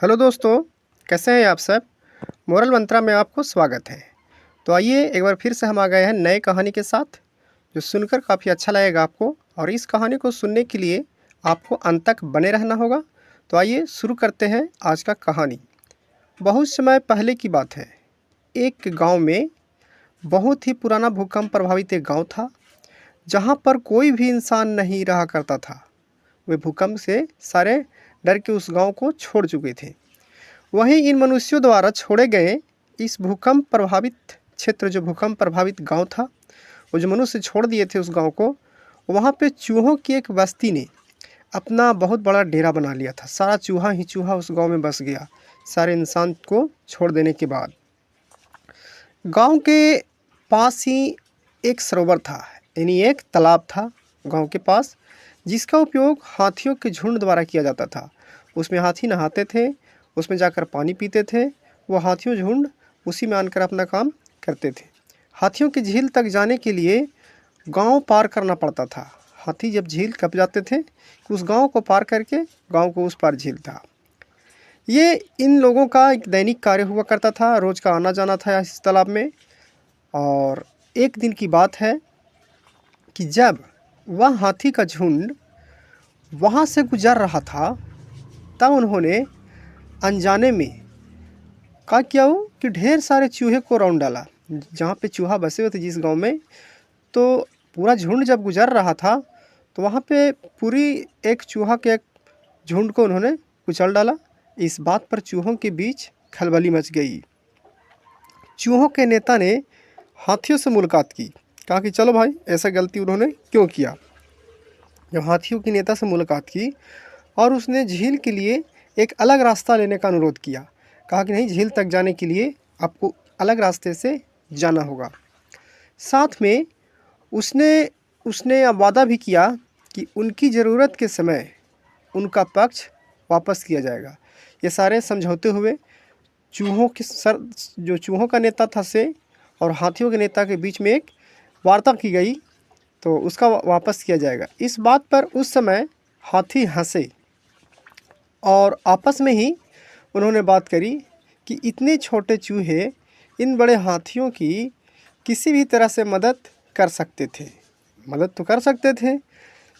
Hello दोस्तों, कैसे हैं आप सब। मोरल मंत्रा में आपको स्वागत है। तो आइए एक बार फिर से हम आ गए हैं नए कहानी के साथ, जो सुनकर काफ़ी अच्छा लगेगा आपको। और इस कहानी को सुनने के लिए आपको अंत तक बने रहना होगा। तो आइए शुरू करते हैं आज का कहानी। बहुत समय पहले की बात है। एक गांव में बहुत ही पुराना भूकंप प्रभावित एक गांव था, जहां पर कोई भी इंसान नहीं रहा करता था। वे भूकंप से सारे डर के उस गांव को छोड़ चुके थे। वहीं इन मनुष्यों द्वारा छोड़े गए इस भूकंप प्रभावित क्षेत्र, जो भूकंप प्रभावित गांव था, वो जो मनुष्य छोड़ दिए थे उस गांव को, वहाँ पे चूहों की एक बस्ती ने अपना बहुत बड़ा डेरा बना लिया था। सारा चूहा ही चूहा उस गांव में बस गया, सारे इंसान को छोड़ देने के बाद। गांव के पास ही एक सरोवर था, यानी एक तालाब था गांव के पास, जिसका उपयोग हाथियों के झुंड द्वारा किया जाता था। उसमें हाथी नहाते थे, उसमें जाकर पानी पीते थे। वो हाथियों झुंड उसी में आकर अपना काम करते थे। हाथियों की झील तक जाने के लिए गांव पार करना पड़ता था। हाथी जब झील कब जाते थे, उस गांव को पार करके गांव को उस पार झील था। ये इन लोगों का एक दैनिक कार्य हुआ करता था, रोज़ का आना जाना था इस तालाब में। और एक दिन की बात है कि जब वह हाथी का झुंड वहाँ से गुजर रहा था, तब उन्होंने अनजाने में क्या हो कि ढेर सारे चूहे को राउंड डाला। जहाँ पे चूहा बसे हुए थे जिस गांव में, तो पूरा झुंड जब गुजर रहा था, तो वहाँ पे पूरी एक चूहा के एक झुंड को उन्होंने कुचल डाला। इस बात पर चूहों के बीच खलबली मच गई। चूहों के नेता ने हाथियों से मुलाकात की, कहा कि चलो भाई, ऐसा गलती उन्होंने क्यों किया। जब हाथियों के नेता से मुलाकात की और उसने झील के लिए एक अलग रास्ता लेने का अनुरोध किया, कहा कि नहीं, झील तक जाने के लिए आपको अलग रास्ते से जाना होगा। साथ में उसने उसने वादा भी किया कि उनकी ज़रूरत के समय उनका पक्ष वापस किया जाएगा। ये सारे समझौते हुए चूहों के सर जो चूहों का नेता था से और हाथियों के नेता के बीच में एक वार्ता की गई, तो उसका वापस किया जाएगा। इस बात पर उस समय हाथी हंसे और आपस में ही उन्होंने बात करी कि इतने छोटे चूहे इन बड़े हाथियों की किसी भी तरह से मदद कर सकते थे। मदद तो कर सकते थे,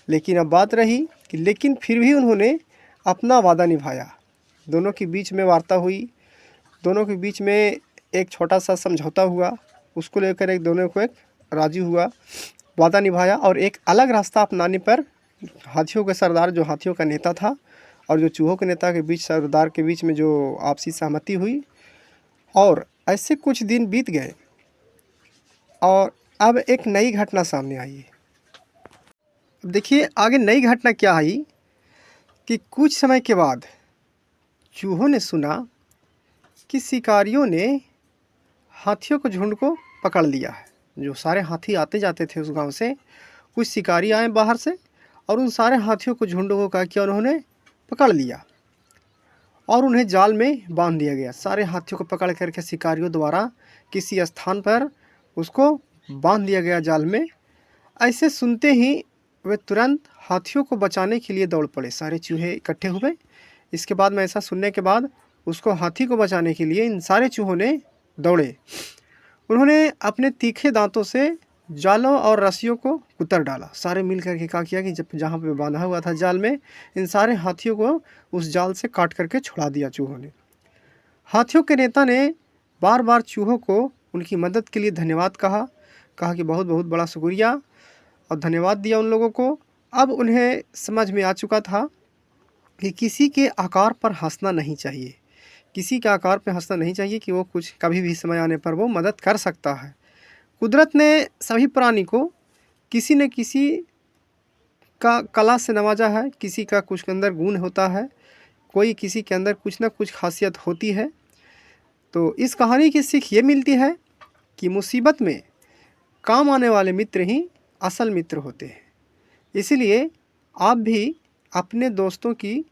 लेकिन अब बात रही कि लेकिन फिर भी उन्होंने अपना वादा निभाया। दोनों के बीच में वार्ता हुई, दोनों के बीच में एक छोटा सा समझौता हुआ, उसको लेकर एक दोनों को एक राजी हुआ, वादा निभाया और एक अलग रास्ता अपनाने पर हाथियों के सरदार, जो हाथियों का नेता था, और जो चूहों के नेता के बीच, सरदार के बीच में जो आपसी सहमति हुई। और ऐसे कुछ दिन बीत गए और अब एक नई घटना सामने आई है। अब देखिए आगे नई घटना क्या आई कि कुछ समय के बाद चूहों ने सुना कि शिकारियों ने हाथियों के झुंड को पकड़ लिया है। जो सारे हाथी आते जाते थे उस गांव से, कुछ शिकारी आए बाहर से और उन सारे हाथियों को, झुंड को क्या किया, उन्होंने पकड़ लिया और उन्हें जाल में बांध दिया गया। सारे हाथियों को पकड़ करके शिकारियों द्वारा किसी स्थान पर उसको बांध दिया गया जाल में। ऐसे सुनते ही वे तुरंत हाथियों को बचाने के लिए दौड़ पड़े। सारे चूहे इकट्ठे हुए। इसके बाद में ऐसा सुनने के बाद उसको, हाथी को बचाने के लिए इन सारे चूहों ने दौड़े। उन्होंने अपने तीखे दांतों से जालों और रस्सियों को कुतर डाला। सारे मिल करके क्या किया कि जब जहाँ पे बांधा हुआ था जाल में, इन सारे हाथियों को उस जाल से काट करके छुड़ा दिया चूहों ने। हाथियों के नेता ने बार बार चूहों को उनकी मदद के लिए धन्यवाद कहा कि बहुत बहुत बड़ा शुक्रिया, और धन्यवाद दिया उन लोगों को। अब उन्हें समझ में आ चुका था कि किसी के आकार पर हंसना नहीं चाहिए, किसी के आकार पर हंसना नहीं चाहिए कि वो कुछ कभी भी समय आने पर वो मदद कर सकता है। कुदरत ने सभी प्राणी को किसी न किसी का कला से नवाजा है, किसी का कुछ के अंदर गुण होता है, कोई किसी के अंदर कुछ न कुछ खासियत होती है। तो इस कहानी की सीख ये मिलती है कि मुसीबत में काम आने वाले मित्र ही असल मित्र होते हैं। इसलिए आप भी अपने दोस्तों की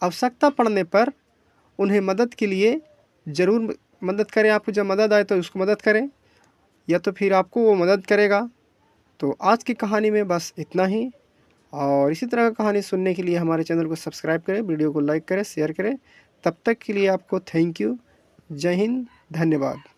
आवश्यकता पड़ने पर उन्हें मदद के लिए ज़रूर मदद करें। आपको जब मदद आए तो उसको मदद करें, या तो फिर आपको वो मदद करेगा। तो आज की कहानी में बस इतना ही, और इसी तरह की कहानी सुनने के लिए हमारे चैनल को सब्सक्राइब करें, वीडियो को लाइक करें, शेयर करें। तब तक के लिए आपको थैंक यू। जय हिंद, धन्यवाद।